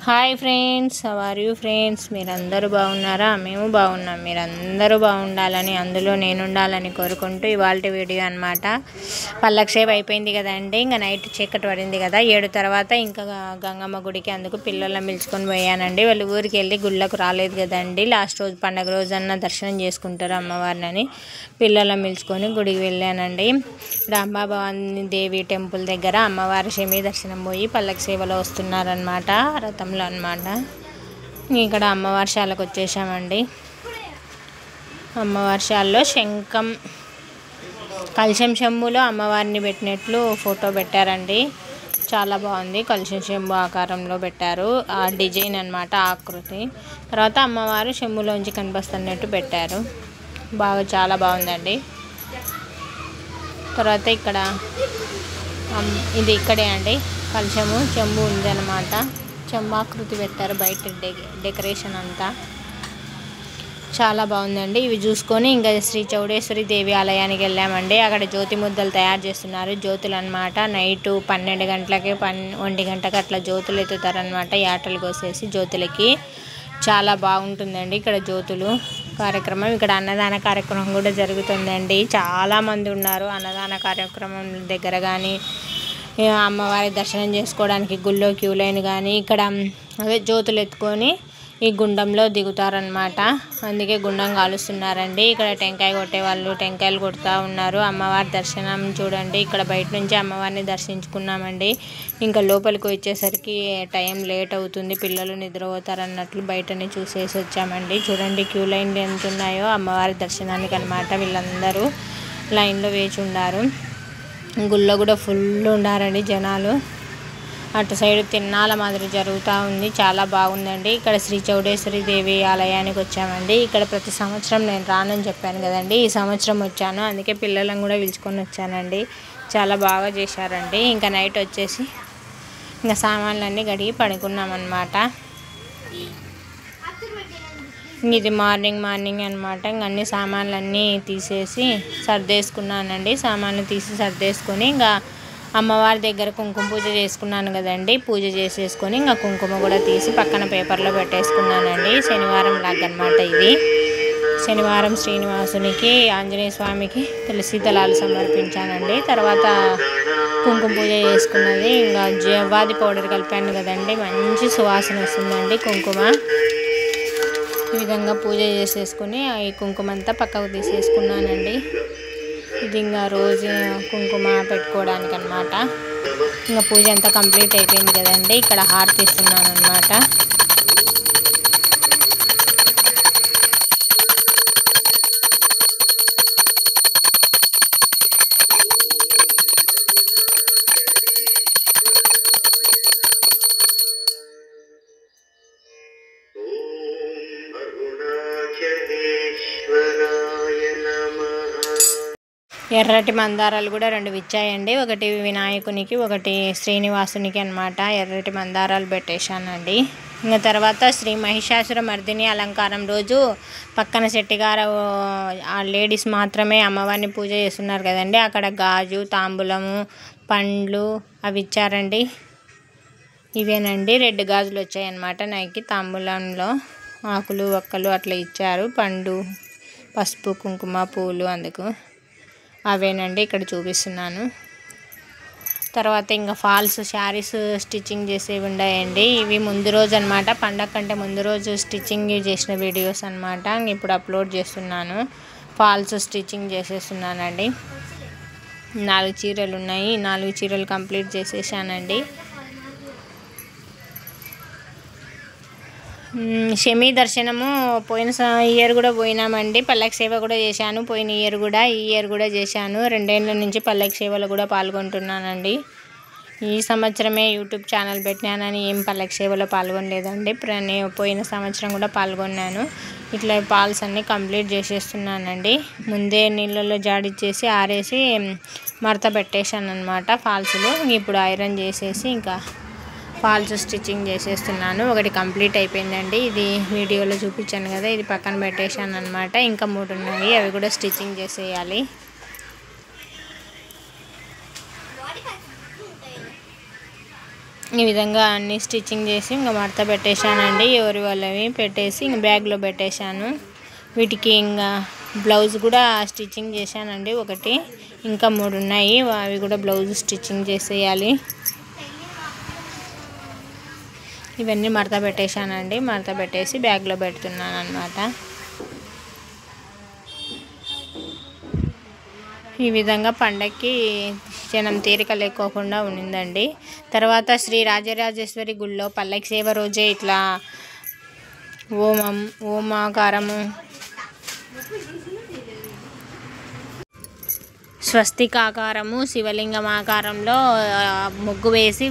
Hi friends, how are you friends? మీరందరూ బాగున్నారా? మేము బాగున్నాం. మీరందరూ బాగుండాలని, అందులో నేను ఉండాలని కోరుకుంటూ ఇవాళ వీడియో అనమాట. పల్లక్షేప్ అయిపోయింది కదండి, ఇంకా నైట్ చీకటి పడింది కదా, 7 తర్వాత ఇంకా గంగమ్మ గుడికి అందుకు పిల్లలను పిలుచుకొని పోయానండి. వాళ్ళు ఊరికి వెళ్ళి గుళ్ళకు రాలేదు కదండి, లాస్ట్ రోజు పండగ రోజన్నా దర్శనం చేసుకుంటారు అమ్మవారిని. పిల్లలను పిలుచుకొని గుడికి వెళ్ళానండి. రాంబాబాని దేవి టెంపుల్ దగ్గర అమ్మవారి షమి దర్శనం పోయి పల్లకి సేవలో వస్తున్నారనమాట, రథంలో అనమాట. ఇక్కడ అమ్మవారిశాలకు వచ్చేసామండి. అమ్మవారిశాలలో శంఖం కలశం శంభులో అమ్మవారిని పెట్టినట్లు ఫోటో పెట్టారండి. చాలా బాగుంది. కలశం శంభు ఆకారంలో పెట్టారు, ఆ డిజైన్ అనమాట, ఆకృతి. తర్వాత అమ్మవారు శంభులోంచి కనిపిస్తున్నట్టు పెట్టారు. చాలా బాగుందండి. తర్వాత ఇక్కడ ఇది ఇక్కడే అండి కలశము చెంబు ఉందన్నమాట. చెంబాకృతి పెట్టారు బయట, డెకరేషన్ అంతా చాలా బాగుందండి. ఇవి చూసుకొని ఇంకా శ్రీ చౌడేశ్వరి దేవి ఆలయానికి వెళ్ళామండి. అక్కడ జ్యోతి ముద్దలు తయారు చేస్తున్నారు, జ్యోతులు అనమాట. నైట్ 12 గంటలకి 1 గంటకి అట్లా జ్యోతులు ఎత్తుతారనమాట, యాటలు కోసేసి జ్యోతులకి. చాలా బాగుంటుందండి ఇక్కడ జ్యోతులు కార్యక్రమం. ఇక్కడ అన్నదాన కార్యక్రమం కూడా జరుగుతుందండి. చాలామంది ఉన్నారు అన్నదాన కార్యక్రమం దగ్గర. కానీ అమ్మవారి దర్శనం చేసుకోవడానికి గుళ్ళో క్యూ లైన్ కానీ, ఇక్కడ అదే జ్యోతులు ఎత్తుకొని ఈ గుండంలో దిగుతారనమాట. అందుకే గుండం కాలుస్తున్నారండి. ఇక్కడ టెంకాయ కొట్టే వాళ్ళు టెంకాయలు కొడుతూ ఉన్నారు. అమ్మవారి దర్శనం చూడండి. ఇక్కడ బయట నుంచి అమ్మవారిని దర్శించుకున్నామండి. ఇంకా లోపలికి వచ్చేసరికి టైం లేట్ అవుతుంది, పిల్లలు నిద్రపోతారన్నట్లు బయటని చూసేసి వచ్చామండి. చూడండి క్యూ లైన్లు ఎంత ఉన్నాయో అమ్మవారి దర్శనానికి అనమాట. వీళ్ళందరూ లైన్లో వేచి ఉన్నారు. గుళ్ళో కూడా ఫుల్ ఉండారండి జనాలు. అటు సైడ్ తిన్నాల మాదిరి జరుగుతూ ఉంది, చాలా బాగుందండి. ఇక్కడ శ్రీ చౌడేశ్వరి దేవి ఆలయానికి వచ్చామండి. ఇక్కడ ప్రతి సంవత్సరం నేను రానని చెప్పాను కదండి, ఈ సంవత్సరం వచ్చాను. అందుకే పిల్లలను కూడా పిలుచుకొని వచ్చానండి. చాలా బాగా చేశారండి. ఇంకా నైట్ వచ్చేసి ఇంకా సామాన్లన్నీ గడిగి పడుకున్నామన్నమాట. ఇది మార్నింగ్ అనమాట. ఇంక అన్ని సామాన్లన్నీ తీసేసి సర్దేసుకున్నానండి. సామాన్లు తీసి సర్దేసుకొని ఇంకా అమ్మవారి దగ్గర కుంకుమ పూజ చేసుకున్నాను కదండి, పూజ చేసేసుకొని ఇంకా కుంకుమ కూడా తీసి పక్కన పేపర్లో పెట్టేసుకున్నానండి. శనివారం లాగా అనమాట ఇది. శనివారం శ్రీనివాసునికి, ఆంజనేయ స్వామికి తులసి దళాలు సమర్పించానండి. తర్వాత కుంకుమ పూజ చేసుకున్నది. ఇంకా జవ్వాది పౌడర్ కలిపాను కదండి, మంచి సువాసన వస్తుందండి కుంకుమ. ఈ విధంగా పూజ చేసేసుకుని ఈ కుంకుమ అంతా పక్కకు తీసేసుకున్నానండి. ఇది ఇంకా రోజు కుంకుమ పెట్టుకోవడానికి అనమాట. ఇంకా పూజ అంతా కంప్లీట్ అయిపోయింది కదండి. ఇక్కడ హారతి ఇస్తున్నాను అనమాట. ఎర్రటి మందారాలు కూడా 2 ఇచ్చాయండి. ఒకటి వినాయకునికి, ఒకటి శ్రీనివాసునికి అనమాట. ఎర్రటి మందారాలు పెట్టేశానండి. ఇంకా తర్వాత శ్రీ మహిషాసుర మర్దిని అలంకారం రోజు పక్కన శెట్టిగారు ఆ లేడీస్ మాత్రమే అమ్మవారిని పూజ చేస్తున్నారు కదండి. అక్కడ గాజు, తాంబూలము, పండ్లు అవి ఇచ్చారండి. ఇవేనండి 2 గాజులు వచ్చాయన్నమాట నాకు. తాంబూలంలో ఆకులు ఒక్కలు అట్లా ఇచ్చారు, పండు, పసుపు, కుంకుమ, పూలు, అందుకు అవేనండి ఇక్కడ చూపిస్తున్నాను. తర్వాత ఇంకా ఫాల్స్ శారీస్ స్టిచ్చింగ్ చేసేవి ఉన్నాయండి. ఇవి ముందు రోజు అనమాట, పండగ కంటే ముందు రోజు స్టిచ్చింగ్ చేసిన వీడియోస్ అనమాట. ఇప్పుడు అప్లోడ్ చేస్తున్నాను. Falls stitching చేసేస్తున్నానండి. 4 చీరలు ఉన్నాయి, 4 చీరలు కంప్లీట్ చేసేసానండి. షమి దర్శనము పోయిన ఇయర్ కూడా పోయినామండి. పల్లకి సేవ కూడా చేశాను పోయిన ఇయర్ కూడా, ఈ ఇయర్ కూడా చేశాను. 2 ఏళ్ళ నుంచి పల్లకి సేవలో కూడా పాల్గొంటున్నానండి. ఈ సంవత్సరమే యూట్యూబ్ ఛానల్ పెట్టినానని ఏం పల్లకి సేవలో పాల్గొనలేదండి. పోయిన సంవత్సరం కూడా పాల్గొన్నాను. ఇట్లా పాల్స్ అన్నీ కంప్లీట్ చేసేస్తున్నానండి. ముందే నీళ్ళలో జాడిచ్చేసి ఆరేసి మడత పెట్టేశాను అనమాట ఫాల్స్లో. ఇప్పుడు ఐరన్ చేసేసి ఇంకా ఫాల్స్ స్టిచ్చింగ్ చేసేస్తున్నాను. ఒకటి కంప్లీట్ అయిపోయిందండి, ఇది వీడియోలో చూపించాను కదా, ఇది పక్కన పెట్టేశాను అనమాట. ఇంకా 3 ఉన్నాయి, అవి కూడా స్టిచ్చింగ్ చేసేయాలి. ఈ విధంగా అన్ని స్టిచ్చింగ్ చేసి ఇంకా మడత పెట్టేశానండి. ఎవరి వాళ్ళవి పెట్టేసి ఇంక బ్యాగ్లో పెట్టేశాను. వీటికి ఇంకా బ్లౌజ్ కూడా స్టిచ్చింగ్ చేశానండి ఒకటి, ఇంకా 3 ఉన్నాయి. అవి కూడా బ్లౌజ్ స్టిచ్చింగ్ చేసేయాలి. ఇవన్నీ మడత పెట్టేశానండి. మడత పెట్టేసి బ్యాగ్లో పెడుతున్నాను అన్నమాట. ఈ విధంగా పండక్కి జనం తీరిక లేకోకుండా ఉండిందండి. తర్వాత శ్రీ రాజరాజేశ్వరి గుళ్ళో పల్లకి సేవ రోజే ఇట్లా ఓమాకారము, స్వస్తికాకారము, శివలింగం ఆకారంలో ముగ్గు వేసి